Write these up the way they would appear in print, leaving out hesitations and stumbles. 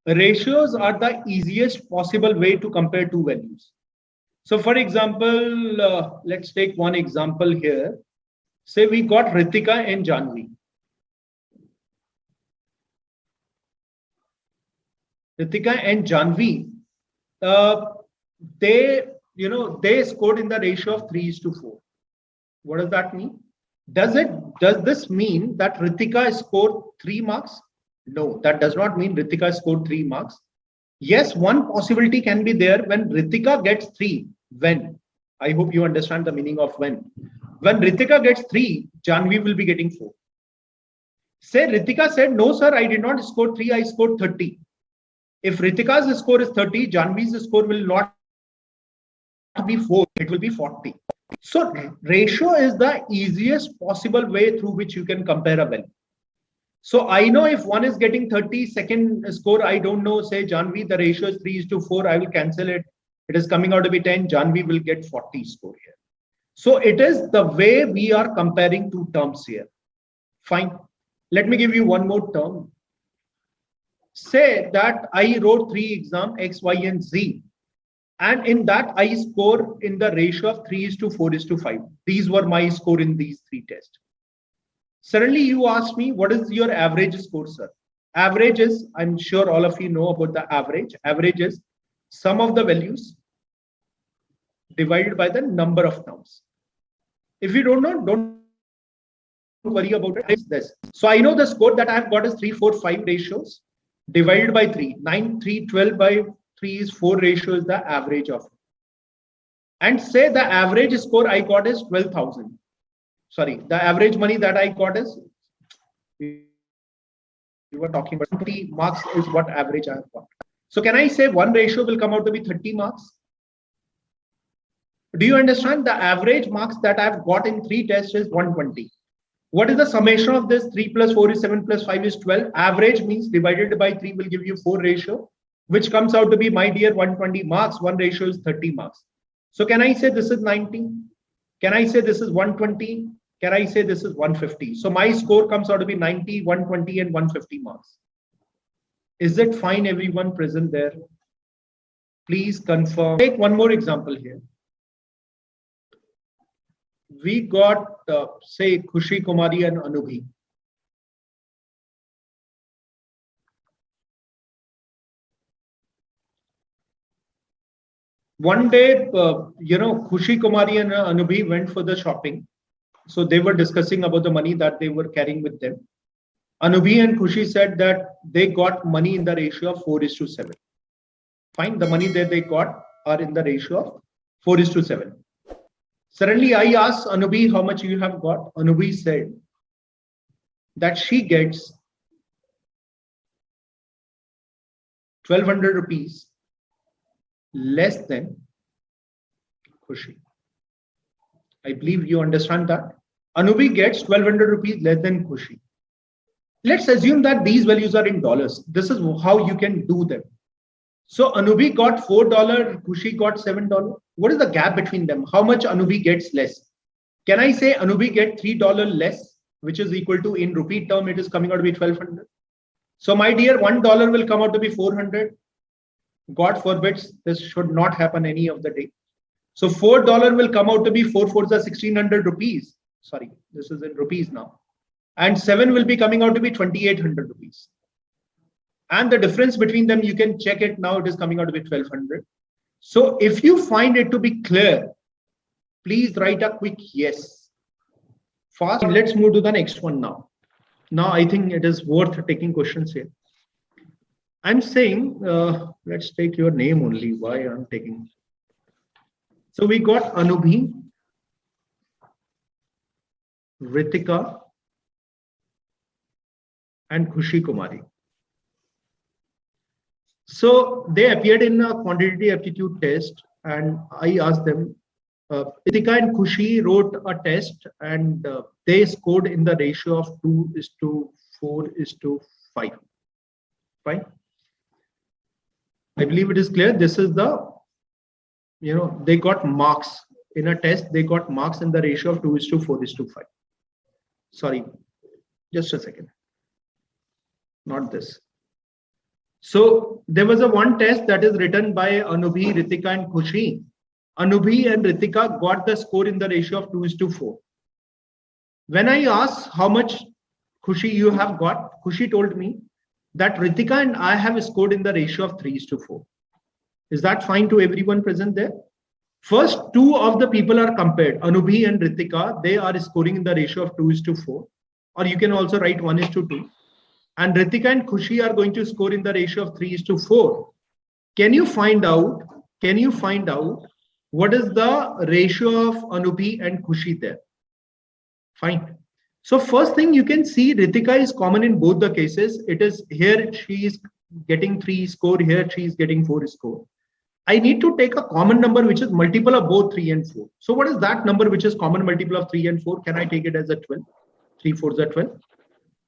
Ratios are the easiest possible way to compare two values. So for example, let's take one example here. Say we got Ritika and Janvi. Ritika and Janvi, they scored in the ratio of 3:4. What does that mean? Does this mean that Ritika scored 3 marks? No, that does not mean Ritika scored 3 marks. Yes, one possibility can be there when Ritika gets 3. When? I hope you understand the meaning of when. When Ritika gets 3, Janvi will be getting 4. Say Ritika said, no sir, I did not score 3, I scored 30. If Ritika's score is 30, Janvi's score will not be 4, it will be 40. So ratio is the easiest possible way through which you can compare a value. So I know if one is getting 30, second score, I don't know, say Janvi, the ratio is 3:4, I will cancel it. It is coming out to be 10, Janvi will get 40 score here. So it is the way we are comparing two terms here. Fine. Let me give you one more term. Say that I wrote 3 exams, X, Y, and Z. And in that, I score in the ratio of 3:4:5. These were my score in these 3 tests. Suddenly you ask me, what is your average score, sir? Average is, I'm sure all of you know about the average. Average is sum of the values divided by the number of terms. If you don't know, don't worry about it. It's this. So I know the score that I have got is 3, 4, 5 ratios divided by 3. 9, 3, 12 by 3 is 4 ratio is the average of it. And say the average score I got is 12,000. Sorry, the average money that I got is, we were talking about 20 marks is what average I have got. So can I say one ratio will come out to be 30 marks? Do you understand? The average marks that I've got in 3 tests is 120. What is the summation of this? 3 plus 4 is 7 plus 5 is 12. Average means divided by 3 will give you 4 ratio, which comes out to be, my dear, 120 marks. One ratio is 30 marks. So can I say this is 90? Can I say this is 120? Can I say this is 150? So my score comes out to be 90, 120, and 150 marks. Is it fine, everyone present there? Please confirm. Take one more example here. We got, say, Khushi Kumari and Anubhi. One day, Khushi Kumari and Anubhi went for the shopping. So they were discussing about the money that they were carrying with them. Anubhi and Khushi said that they got money in the ratio of 4:7. Fine, the money that they got are in the ratio of 4:7. Suddenly I asked Anubhi how much you have got. Anubhi said that she gets 1,200 rupees less than Khushi. I believe you understand that. Anubhi gets 1,200 rupees less than Khushi. Let's assume that these values are in dollars. This is how you can do them. So Anubhi got $4, Khushi got $7. What is the gap between them? How much Anubhi gets less? Can I say Anubhi get $3 less, which is equal to, in rupee term, it is coming out to be 1,200. So my dear, $1 will come out to be 400. God forbids, this should not happen any of the day. So $4 will come out to be 4 4s are 1,600 rupees. Sorry, this is in rupees now. And 7 will be coming out to be 2,800 rupees. And the difference between them, you can check it now, it is coming out to be 1,200. So if you find it to be clear, please write a quick yes. Fast, let's move to the next one now. Now I think it is worth taking questions here. I'm saying, let's take your name only, why I'm taking. So we got Anubhi, Ritika, and Khushi Kumari. So they appeared in a quantitative aptitude test, and I asked them, Ritika and Khushi wrote a test, and they scored in the ratio of 2:4:5. Fine. I believe it is clear. This is the, they got marks in a test. They got marks in the ratio of 2:4:5. Sorry, just a second. Not this. So there was a one test that is written by Anubhi, Ritika and Khushi. Anubhi and Ritika got the score in the ratio of 2:4. When I asked how much Khushi you have got, Khushi told me that Ritika and I have scored in the ratio of 3:4. Is that fine to everyone present there? First, two of the people are compared, Anubhi and Ritika. They are scoring in the ratio of 2:4, or you can also write 1:2. And Ritika and Khushi are going to score in the ratio of 3:4. Can you find out? Can you find out what is the ratio of Anubhi and Khushi there? Fine. So first thing you can see, Ritika is common in both the cases. It is here she is getting 3 score, here she is getting 4 score. I need to take a common number which is multiple of both 3 and 4. So what is that number which is common multiple of 3 and 4? Can I take it as a 12? 3 4s are 12.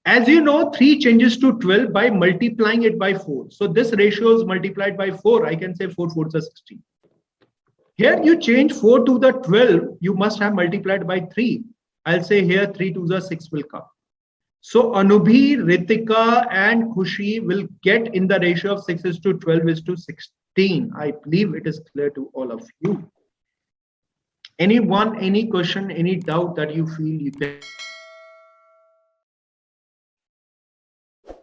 As you know, 3 changes to 12 by multiplying it by 4. So this ratio is multiplied by 4. I can say 4 4s are 16. Here you change 4 to the 12. You must have multiplied by 3. I'll say here 3 2s are 6 will come. So Anubhi, Ritika and Khushi will get in the ratio of 6:12:16. I believe it is clear to all of you. Anyone, any question, any doubt that you feel you can